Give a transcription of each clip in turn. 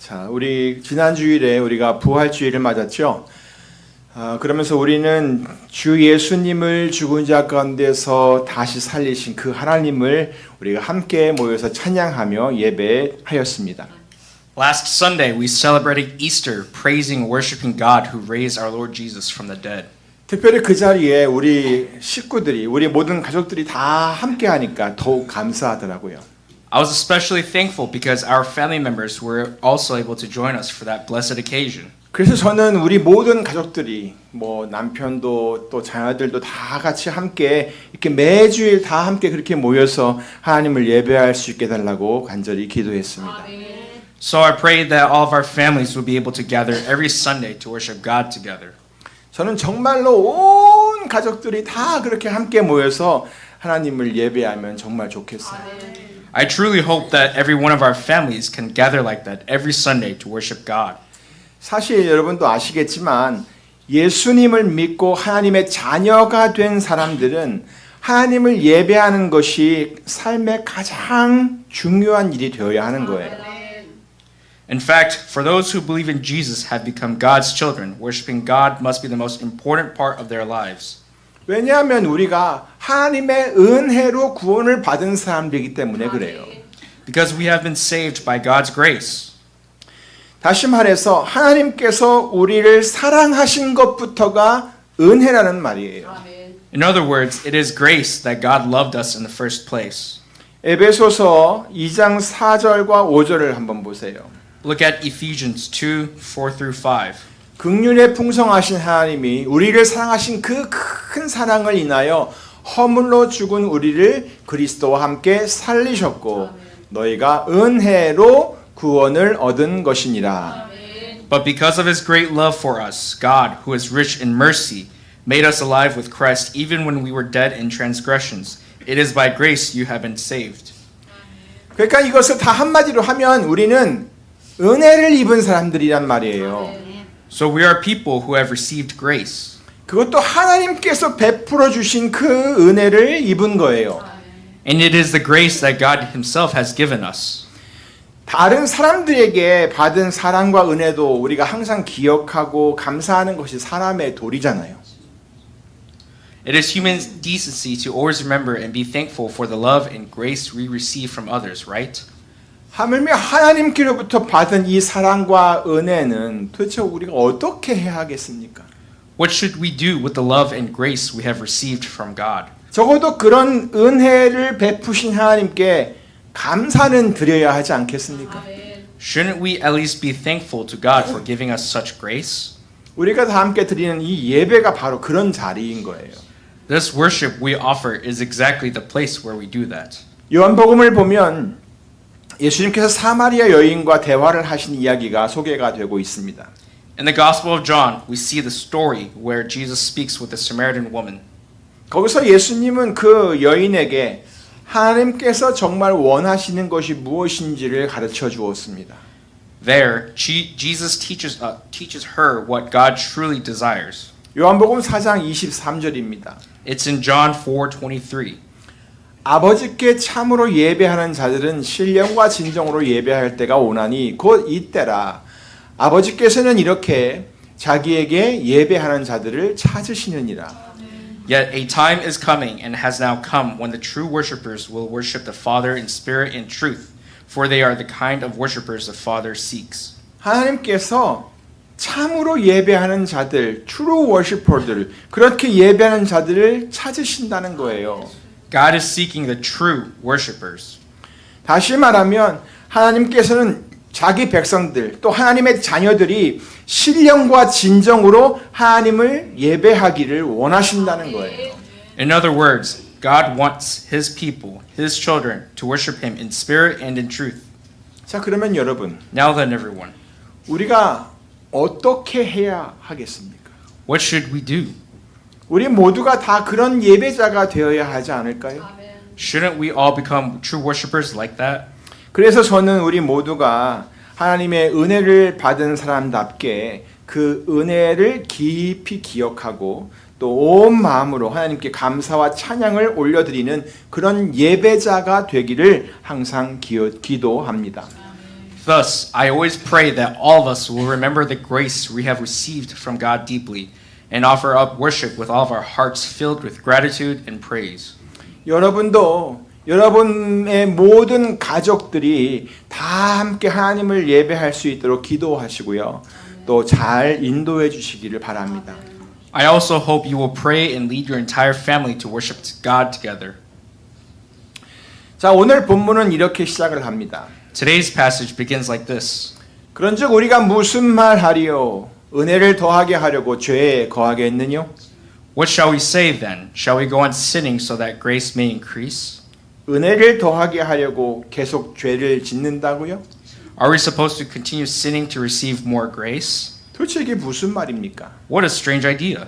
자, 우리 지난 주일에 우리가 부활주일을 맞았죠. 그러면서 우리는 주 예수님을 죽은 자 가운데서 다시 살리신 그 하나님을 우리가 함께 모여서 찬양하며 예배하였습니다. Last Sunday, we celebrated Easter, praising and worshiping God who raised our Lord Jesus from the dead. 특별히 그 자리에 우리 식구들이, 우리 모든 가족들이 다 함께 하니까 더욱 감사하더라고요. I was especially thankful because our family members were also able to join us for that blessed occasion. 그래서 저는 우리 모든 가족들이 남편도 또 자녀들도 다 같이 함께 이렇게 매주일 다 함께 그렇게 모여서 하나님을 예배할 수 있게 달라고 간절히 기도했습니다. So I prayed that all of our families would be able to gather every Sunday to worship God together. 저는 정말로 온 가족들이 다 그렇게 함께 모여서 하나님을 예배하면 정말 좋겠어요. I truly hope that every one of our families can gather like that every Sunday to worship God. 사실 여러분도 아시겠지만 예수님을 믿고 하나님의 자녀가 된 사람들은 하나님을 예배하는 것이 삶의 가장 중요한 일이 되어야 하는 거예요. In fact, for those who believe in Jesus have become God's children, worshiping God must be the most important part of their lives. 왜냐하면 우리가 하나님의 은혜로 구원을 받은 사람들이기 때문에 그래요. Because we have been saved by God's grace. 다시 말해서 하나님께서 우리를 사랑하신 것부터가 은혜라는 말이에요. In other words, it is grace that God loved us in the first place. 에베소서 2장 4절과 5절을 한번 보세요. Look at Ephesians 2, 4 through 5. 긍휼에 풍성하신 하나님이 우리를 사랑하신 그 큰 사랑을 인하여 허물로 죽은 우리를 그리스도와 함께 살리셨고 너희가 은혜로 구원을 얻은 것이니라. But because of his great love for us, God, who is rich in mercy, made us alive with Christ even when we were dead in transgressions. It is by grace you have been saved. 그러니까 이것을 다 한마디로 하면 우리는 은혜를 입은 사람들이란 말이에요. So we are people who have received grace. 그것도 하나님께서 베풀어 주신 그 은혜를 입은 거예요. And it is the grace that God himself has given us. 다른 사람들에게 받은 사랑과 은혜도 우리가 항상 기억하고 감사하는 것이 사람의 도리잖아요. It is human decency to always remember and be thankful for the love and grace we receive from others, right? 하물며 하나님께로부터 받은 이 사랑과 은혜는 도대체 우리가 어떻게 해야 하겠습니까? What should we do with the love and grace we have received from God? 적어도 그런 은혜를 베푸신 하나님께 감사는 드려야 하지 않겠습니까? Shouldn't we at least be thankful to God for giving us such grace? 우리가 다 함께 드리는 이 예배가 바로 그런 자리인 거예요. This worship we offer is exactly the place where we do that. 요한복음을 보면 예수님께서 사마리아 여인과 대화를 하신 이야기가 소개가 되고 있습니다. In the Gospel of John, we see the story where Jesus speaks with the Samaritan woman. 거기서 예수님은 그 여인에게 하나님께서 정말 원하시는 것이 무엇인지를 가르쳐 주었습니다. There, Jesus teaches her what God truly desires. 요한복음 4장 23절입니다. It's in John 4:23. 아버지께 참으로 예배하는 자들은 신령과 진정으로 예배할 때가 오나니 곧 이때라. 아버지께서는 이렇게 자기에게 예배하는 자들을 찾으시느니라. Yet a time is coming and has now come when the true worshipers will worship the Father in spirit and truth, for they are the kind of worshipers the Father seeks. 하나님께서 참으로 예배하는 자들, true worshiper들, 그렇게 예배하는 자들을 찾으신다는 거예요. God is seeking the true worshipers. 다시 말하면 하나님께서는 자기 백성들, 또 하나님의 자녀들이 신령과 진정으로 하나님을 예배하기를 원하신다는 거예요. In other words, God wants his people, his children, to worship him in spirit and in truth. 자, 그러면 여러분, Now then, everyone, 우리가 어떻게 해야 하겠습니까? what should we do? 우리 모두가 다 그런 예배자가 되어야 하지 않을까요? Shouldn't we all become true worshipers like that? 그래서 저는 우리 모두가 하나님의 은혜를 받은 사람답게 그 은혜를 깊이 기억하고 또 온 마음으로 하나님께 감사와 찬양을 올려드리는 그런 예배자가 되기를 항상 기도합니다. Thus, I always pray that all of us will remember the grace we have received from God deeply and offer up worship with all of our hearts filled with gratitude and praise. 여러분도 여러분의 모든 가족들이 다 함께 하나님을 예배할 수 있도록 기도하시고요. 또 잘 인도해 주시기를 바랍니다. I also hope you will pray and lead your entire family to worship God together. 자, 오늘 본문은 이렇게 시작을 합니다. Today's passage begins like this. 그런즉 우리가 무슨 말 하리요? 은혜를 더하게 하려고 죄에 거하겠느뇨? What shall we say then? Shall we go on sinning so that grace may increase? 은혜를 더하게 하려고 계속 죄를 짓는다고요? Are we supposed to continue sinning to receive more grace? 도대체 이게 무슨 말입니까? What a strange idea.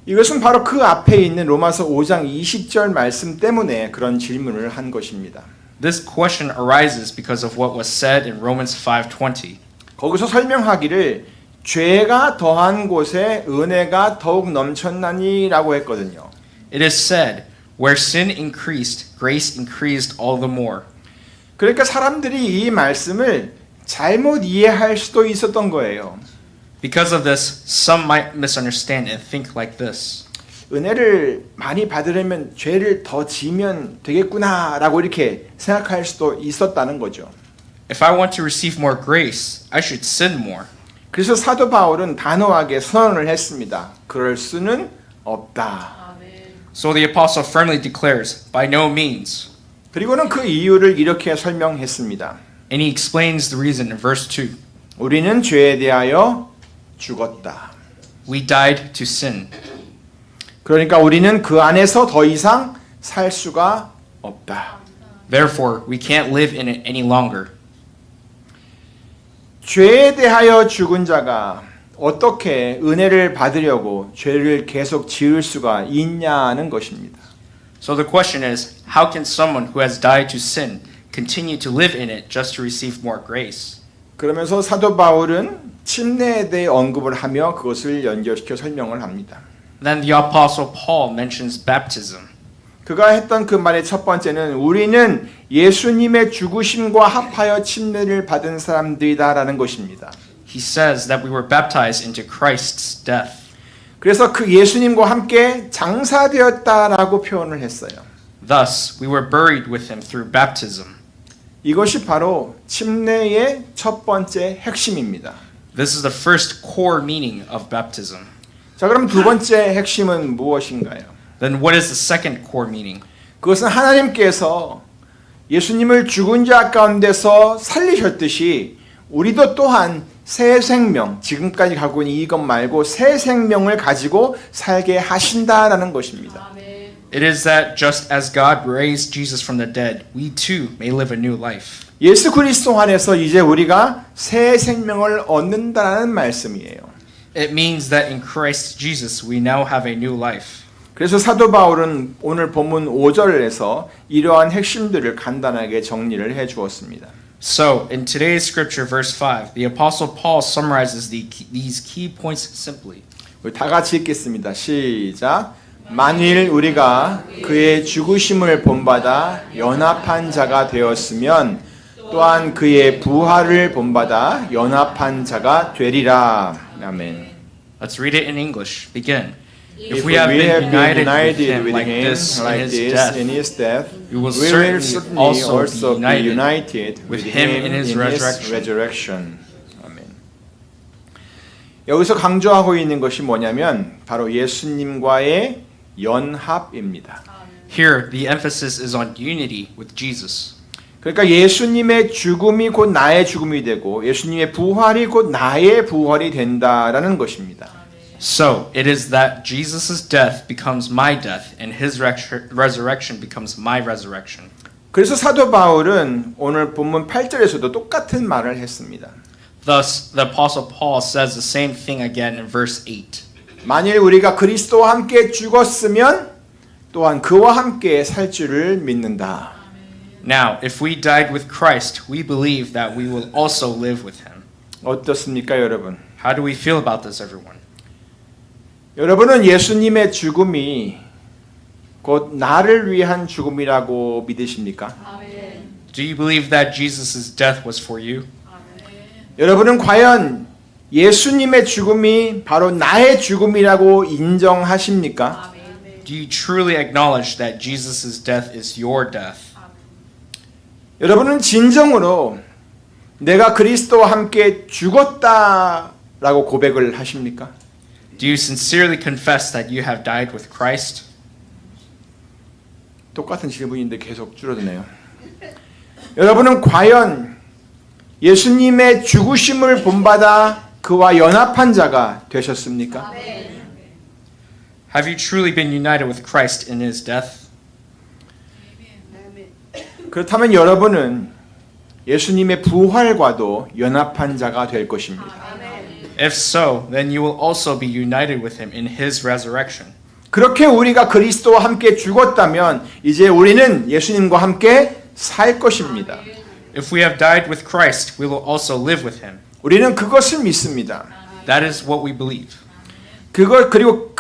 이것은 바로 그 앞에 있는 로마서 5장 20절 말씀 때문에 그런 질문을 한 것입니다. This question arises because of what was said in Romans 5:20. 거기서 설명하기를 죄가 더한 곳에 은혜가 더욱 넘쳤나니라고 했거든요. It is said, where sin increased, grace increased all the more. 그러니까 사람들이 이 말씀을 잘못 이해할 수도 있었던 거예요. Because of this, some might misunderstand and think like this. 은혜를 많이 받으려면 죄를 더 지면 되겠구나라고 이렇게 생각할 수도 있었다는 거죠. If I want to receive more grace, I should sin more. 그래서 사도 바울은 단호하게 선언을 했습니다. 그럴 수는 없다. So the apostle firmly declares, by no means. 그리고는 그 이유를 이렇게 설명했습니다. And he explains the reason in verse 2. 우리는 죄에 대하여 죽었다. We died to sin. 그러니까 우리는 그 안에서 더 이상 살 수가 없다. Therefore, we can't live in it any longer. 죄에 대하여 죽은 자가 어떻게 은혜를 받으려고 죄를 계속 지을 수가 있냐는 것입니다. So the question is, how can someone who has died to sin continue to live in it just to receive more grace? 그러면서 사도 바울은 침례에 대해 언급을 하며 그것을 연결시켜 설명을 합니다. Then the apostle Paul mentions baptism. 그가 했던 그 말의 첫 번째는 우리는 예수님의 죽으심과 합하여 침례를 받은 사람들이다라는 것입니다. He says that we were baptized into Christ's death. 그래서 그 예수님과 함께 장사되었다라고 표현을 했어요. Thus, we were buried with him through baptism. 이것이 바로 침례의 첫 번째 핵심입니다. This is the first core meaning of baptism. 자, 그럼 두 번째 핵심은 무엇인가요? Then what is the second core meaning? 그것은 하나님께서 예수님을 죽은 자 가운데서 살리셨듯이 우리도 또한 새 생명, 지금까지 갖고 있는 이것 말고 새 생명을 가지고 살게 하신다라는 것입니다. It is that just as God raised Jesus from the dead, we too may live a new life. 예수 그리스도 안에서 이제 우리가 새 생명을 얻는다는 말씀이에요. It means that in Christ Jesus we now have a new life. 그래서 사도 바울은 오늘 본문 5절에서 이러한 핵심들을 간단하게 정리를 해 주었습니다. So, in today's scripture, verse 5, the Apostle Paul summarizes these key points simply. 우리 다 같이 읽겠습니다. 시작. 만일 우리가 그의 죽으심을 본받아 연합한 자가 되었으면 또한 그의 부활을 본받아 연합한 자가 되리라. 아멘. Let's read it in English. Begin. If we have been united with him like this in his death, we will we will certainly also be united with him in his resurrection. 아멘. 여기서 강조하고 있는 것이 뭐냐면 바로 예수님과의 연합입니다. Here, the emphasis is on unity with Jesus. 그러니까 예수님의 죽음이 곧 나의 죽음이 되고 예수님의 부활이 곧 나의 부활이 된다라는 것입니다. So, it is that Jesus' death becomes my death and his resurrection becomes my resurrection. 그래서 사도 바울은 오늘 본문 8절에서도 똑같은 말을 했습니다. Thus, the Apostle Paul says the same thing again in verse 8. 만일 우리가 그리스도와 함께 죽었으면 또한 그와 함께 살 줄을 믿는다. Now, if we died with Christ, we believe that we will also live with him. 어떻습니까, 여러분? How do we feel about this, everyone? 여러분은 예수님의 죽음이 곧 나를 위한 죽음이라고 믿으십니까? Do you believe that Jesus' death was for you? 여러분은 과연 예수님의 죽음이 바로 나의 죽음이라고 인정하십니까? Do you truly acknowledge that Jesus' death is your death? 여러분은 진정으로 내가 그리스도와 함께 죽었다라고 고백을 하십니까? Do you sincerely confess that you have died with Christ? 똑같은 질문인데 계속 줄어드네요. 여러분은 과연 예수님의 죽으심을 본받아 그와 연합한 자가 되셨습니까? Have you truly been united with Christ in his death? 그렇다면 여러분은 예수님의 부활과도 연합한 자가 될 것입니다. If so, then you will also be united with him in his resurrection. 그렇게 우리가 그리스도와 함께 죽었다면 이제 우리는 예수님과 함께 살 것입니다. If we have died with Christ, we will also live with him. 우리는 그것을 믿습니다. That is what we believe. 그리고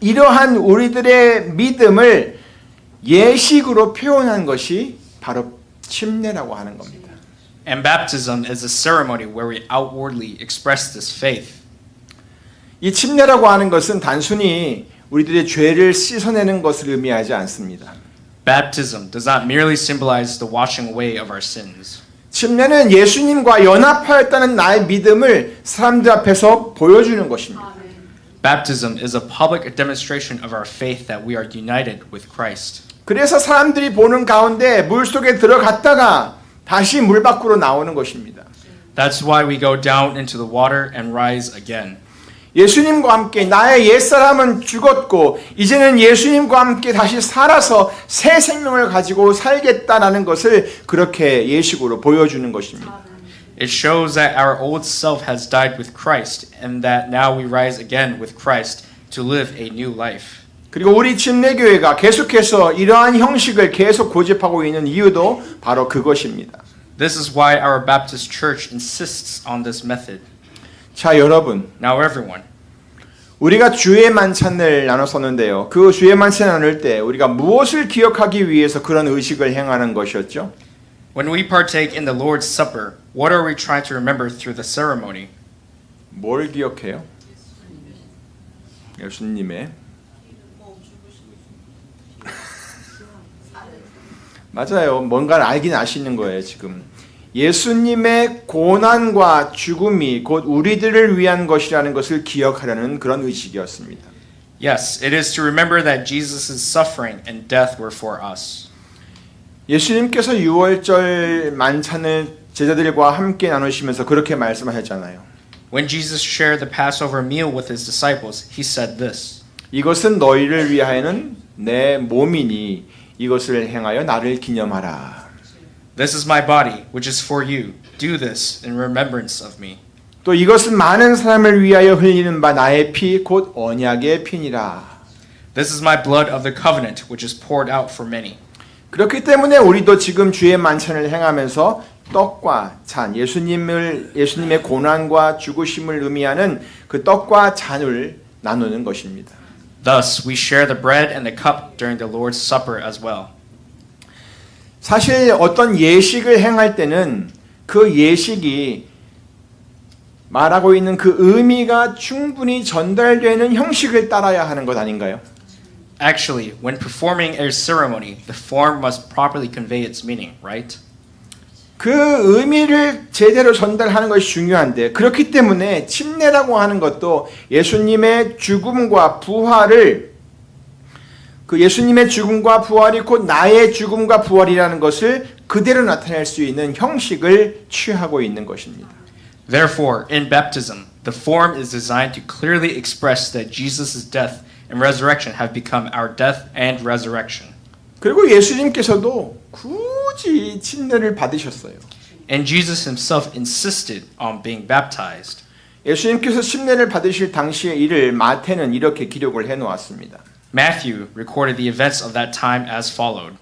이러한 우리들의 믿음을 예식으로 표현한 것이 바로 침례라고 하는 겁니다. And baptism is a ceremony where we outwardly express this faith. 이 침례라고 하는 것은 단순히 우리들의 죄를 씻어내는 것을 의미하지 않습니다. Baptism does not merely symbolize the washing away of our sins. 침례는 예수님과 연합하였다는 나의 믿음을 사람들 앞에서 보여주는 것입니다. Baptism is a public demonstration of our faith that we are united with Christ. 그래서 사람들이 보는 가운데 물속에 들어갔다가 다시 물 밖으로 나오는 것입니다. That's why we go down into the water and rise again. 예수님과 함께 나의 옛사람은 죽었고 이제는 예수님과 함께 다시 살아서 새 생명을 가지고 살겠다라는 것을 그렇게 예식으로 보여주는 것입니다. It shows that our old self has died with Christ and that now we rise again with Christ to live a new life. 그리고 우리 침례교회가 계속해서 이러한 형식을 계속 고집하고 있는 이유도 바로 그것입니다. This is why our Baptist church insists on this method. 자, 여러분. Now everyone, 우리가 주의 만찬을 나눴었는데요. 그 주의 만찬을 나눌 때 우리가 무엇을 기억하기 위해서 그런 의식을 행하는 것이었죠? when we partake in the Lord's Supper, what are we trying to remember through the ceremony? 뭘 기억해요? 예수님의 맞아요. 뭔가를 알긴 아시는 거예요, 지금. 예수님의 고난과 죽음이 곧 우리들을 위한 것이라는 것을 기억하려는 그런 의식이었습니다. Yes, it is to remember that Jesus' suffering and death were for us. 예수님께서 유월절 만찬을 제자들과 함께 나누시면서 그렇게 말씀하셨잖아요. When Jesus shared the Passover meal with his disciples, he said this. 이것은 너희를 위하여는 내 몸이니 이것을 행하여 나를 기념하라. This is my body, which is for you. Do this in remembrance of me. 또 이것은 많은 사람을 위하여 흘리는 바 나의 피 곧 언약의 피니라. This is my blood of the covenant, which is poured out for many. 그렇기 때문에 우리도 지금 주의 만찬을 행하면서 떡과 잔, 예수님의 고난과 죽으심을 의미하는 그 떡과 잔을 나누는 것입니다. Thus, we share the bread and the cup during the Lord's Supper as well. 사실 어떤 예식을 행할 때는 그 예식이 말하고 있는 그 의미가 충분히 전달되는 형식을 따라야 하는 것 아닌가요? Actually, when performing a ceremony, the form must properly convey its meaning, right? 그 의미를 제대로 전달하는 것이 중요한데 그렇기 때문에 침례라고 하는 것도 예수님의 죽음과 부활을 그 예수님의 죽음과 부활이 곧 나의 죽음과 부활이라는 것을 그대로 나타낼 수 있는 형식을 취하고 있는 것입니다. Therefore, in baptism, the form is designed to clearly express that Jesus' death and resurrection have become our death and resurrection. 그리고 예수님께서도 굳이 침례를 받으셨어요. And Jesus himself insisted on being baptized. 예수님께서 침례를 받으실 당시의 일을 마태는 이렇게 기록을 해놓았습니다. Matthew recorded the events of that time as followed.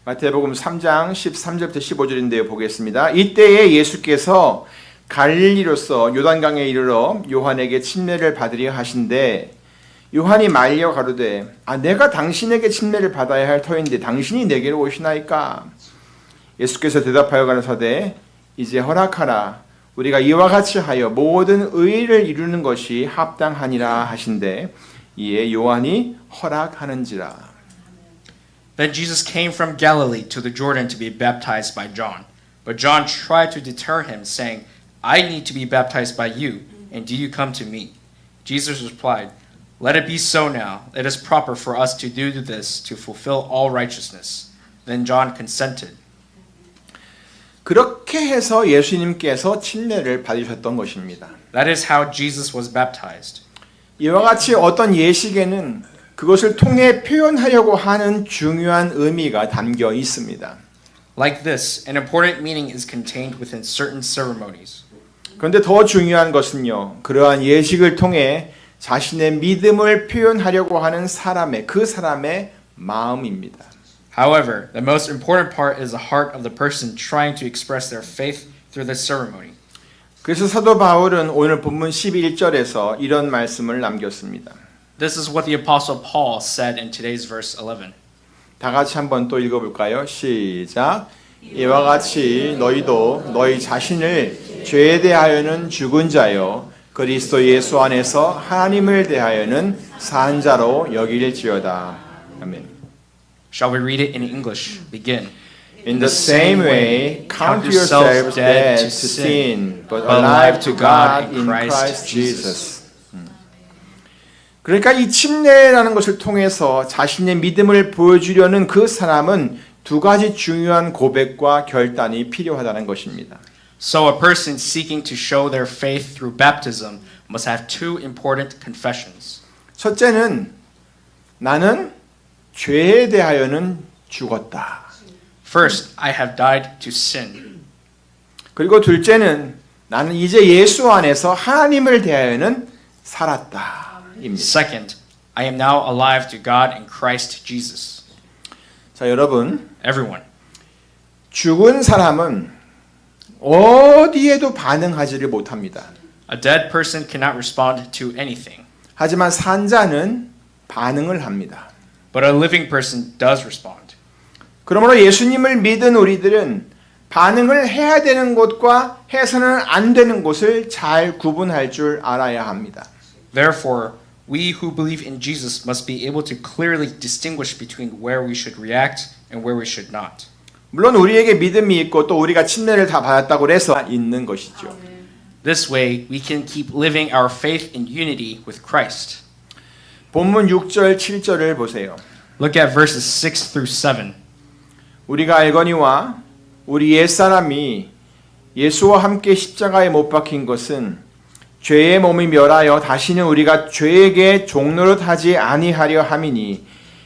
마태복음 3장 13절부터 15절인데요. 보겠습니다. 이때에 예수께서 갈릴리로서 요단강에 이르러 요한에게 침례를 받으려 하신대 요한이 말려 가로되 내가 당신에게 침례를 받아야 할 터인데 당신이 내게로 오시나이까 예수께서 대답하여 가라사대 이제 허락하라 우리가 이와 같이 하여 모든 의를 이루는 것이 합당하니라 하신대 이에 요한이 허락하는지라. Then Jesus came from Galilee to the Jordan to be baptized by John. But John tried to deter him, saying, I need to be baptized by you, and do you come to me? Jesus replied, Let it be so now. It is proper for us to do this to fulfill all righteousness. Then John consented. 그렇게 해서 예수님께서 침례를 받으셨던 것입니다. That is how Jesus was baptized. 이와 같이 어떤 예식에는 그것을 통해 표현하려고 하는 중요한 의미가 담겨 있습니다. Like this, an important meaning is contained within certain ceremonies. 그런데 더 중요한 것은요. 그러한 예식을 통해 자신의 믿음을 표현하려고 하는 그 사람의 마음입니다. However, the most important part is the heart of the person trying to express their faith through this ceremony. 그래서 사도 바울은 오늘 본문 11절에서 이런 말씀을 남겼습니다. This is what the Apostle Paul said in today's verse 11. 다 같이 한번 또 읽어볼까요? 시작. 이와 같이 너희도 너희 자신을 죄에 대하여는 죽은 자요 그리스도 예수 안에서 하나님을 대하여는 산 자로 여길지어다. 아멘. Shall we read it in English? Begin. In the same way, count yourselves dead to sin, but alive to God in Christ Jesus. 그러니까 이 침례라는 것을 통해서 자신의 믿음을 보여주려는 그 사람은 두 가지 중요한 고백과 결단이 필요하다는 것입니다. So a person seeking to show their faith through baptism must have two important confessions. 첫째는 나는 죄에 대하여는 죽었다. First, I have died to sin. 그리고 둘째는 나는 이제 예수 안에서 하나님을 대하여는 살았다. 입니다. Second, I am now alive to God in Christ Jesus. 자, 여러분, Everyone. 죽은 사람은 어디에도 반응하지를 못합니다. A dead person cannot respond to anything, 하지만 산 자는 반응을 합니다. but a living person does respond. 그러므로 예수님을 믿은 우리들은 반응을 해야 되는 곳과 해서는 안 되는 곳을 잘 구분할 줄 알아야 합니다. Therefore, we who believe in Jesus must be able to clearly distinguish between where we should react and where we should not. 물론 우리에게 믿음이 있고 또 우리가 침례를 다 받았다고 해서 있는 것이죠. This way, we can keep living our faith in unity with Christ. 본문 6절, 7절을 보세요. Look at verses 6 through 7. 우리가 알거니와 우리 옛사람이 예수와 함께 십자가에 못 박힌 것은 죄의 몸이 멸하여 다시는 우리가 죄에게 종노릇하지 아니하려 함이니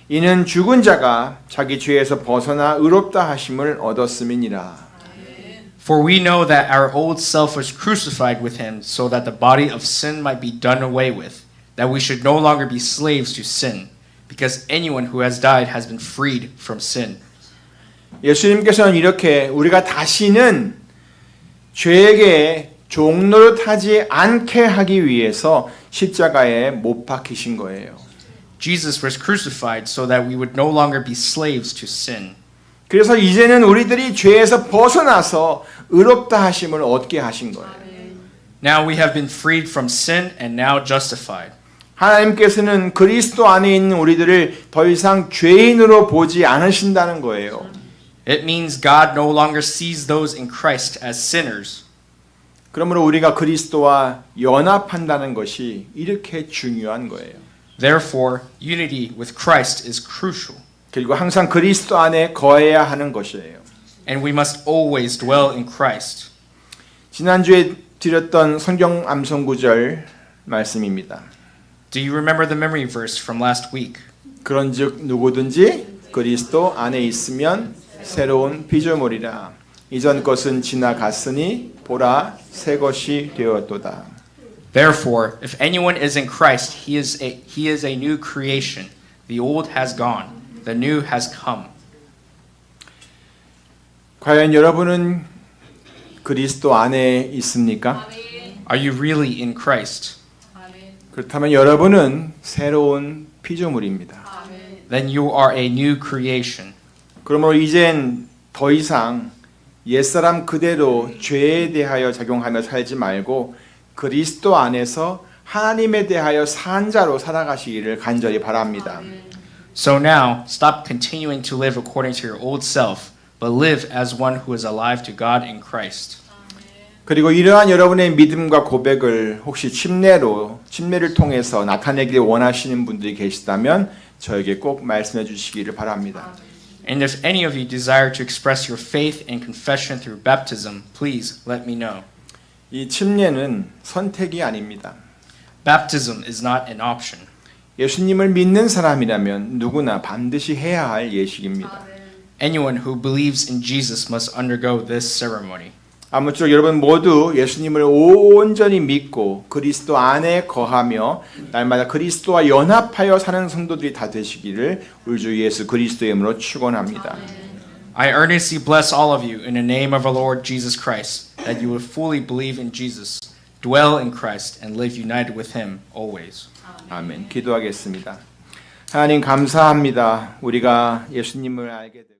이는 죽은 자가 자기 죄에서 벗어나 의롭다 하심을 얻었음이니라. For we know that our old self was crucified with him so that the body of sin might be done away with, that we should no longer be slaves to sin, because anyone who has died has been freed from sin. 예수님께서는 이렇게 우리가 다시는 죄에게 종노릇하지 않게 하기 위해서 십자가에 못 박히신 거예요. Jesus was crucified so that we would no longer be slaves to sin. 그래서 이제는 우리들이 죄에서 벗어나서 의롭다 하심을 얻게 하신 거예요. Now we have been freed from sin and now justified. 하나님께서는 그리스도 안에 있는 우리들을 더 이상 죄인으로 보지 않으신다는 거예요. It means God no longer sees those in Christ as sinners. 그러므로 우리가 그리스도와 연합한다는 것이 이렇게 중요한 거예요. Therefore, unity with Christ is crucial. 그리고 항상 그리스도 안에 거해야 하는 것이에요. And we must always dwell in Christ. 지난주에 드렸던 성경 암송 구절 말씀입니다. Do you remember the memory verse from last week? 그런즉 누구든지 그리스도 안에 있으면 새로운 피조물이라. 이전 것은 지나갔으니 보라 새 것이 되었도다. Therefore, if anyone is in Christ, he is a new creation. The old has gone, the new has come. 과연 여러분은 그리스도 안에 있습니까? Are you really in Christ? 그렇다면 여러분은 새로운 피조물입니다. Then you are a new creation. 그러므로 이젠 더 이상 옛사람 그대로 죄에 대하여 작용하며 살지 말고 그리스도 안에서 하나님에 대하여 산 자로 살아가시기를 간절히 바랍니다. So now, stop continuing to live according to your old self, but live as one who is alive to God in Christ. 그리고 이러한 여러분의 믿음과 고백을 혹시 침례를 통해서 나타내길 원하시는 분들이 계시다면 저에게 꼭 말씀해 주시기를 바랍니다. And if any of you desire to express your faith and confession through baptism, please let me know. 이 침례는 선택이 아닙니다. Baptism is not an option. 예수님을 믿는 사람이라면 누구나 반드시 해야 할 예식입니다. Anyone who believes in Jesus must undergo this ceremony. 아무쪼록 여러분 모두 예수님을 온전히 믿고 그리스도 안에 거하며 날마다 그리스도와 연합하여 사는 성도들이 다 되시기를 우리 주 예수 그리스도의 이름으로 축원합니다. I earnestly bless all of you in the name of our Lord Jesus Christ, that you would fully believe in Jesus, dwell in Christ, and live united with Him always. 아멘. 기도하겠습니다. 하나님 감사합니다. 우리가 예수님을 알게 되고